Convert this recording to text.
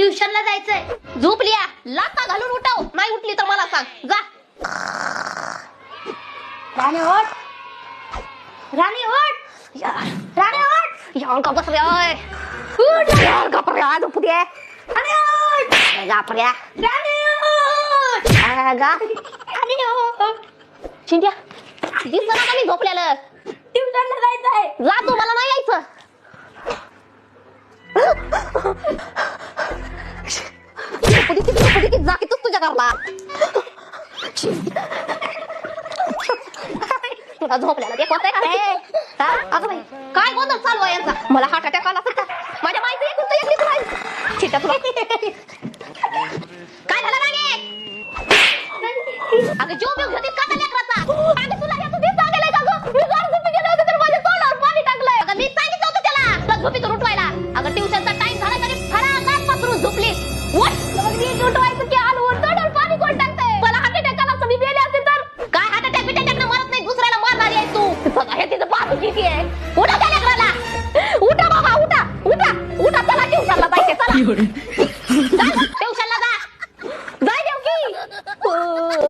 ट्युशनला जायचंय. झोपलिया लाथा घालून उठाव, नाही उठली तर मला सांग. जा राणी उठ, राणी उठ, राणी उठ. यार का बस रे ओय, उठ यार का पर आज उठ दे. राणी उठ, गा पर या राणी उठ, गा राणी उठ. चिंट्या दिसलं ना मी झोपलेलं. ट्युशनला जायचंय. जा तू, मला नाही यायचं. जा की तूच तुझ्या घरला. तुला झोपल्याला ते कोणतं आहे का रे? असं नाही काय गोंधळ चालू आहे यांचा. मला हार्ट अटॅक आला असेल का? माझ्या माहिती एकूण तर एकलीच नाही. चिट्या तुला काय झालं राणे? अगं जीव बिव घेतीस का त्या लेकराचा? अगं तुला हे तू सांगायला का गं? मी जर झोपी गेले होते तर माझ्या तोंडावर पाणी टाकलंय. अगं मी सांगितलं होतं त्याला तुला झोपीतून उठवायला. अगं ट्युशनचा टाइम झाला तरी फडाफट पसरून झोपलीस. उठ, मग मी उठवायचं की आलवर तोंडावर पाणी कोण टाकतंय? मला हार्ट अटॅक आला असं मी मेले असेल तर काय? हार्ट अटॅक बिटॅकनं मरत नाही, दुसऱ्याला मारणारी आहे तू. हे तिचं बाजू किती आहे. उठा त्या लेकराला, उठा बाबा, उठा उठा उठा. चला ट्युशनला जायचे, चला.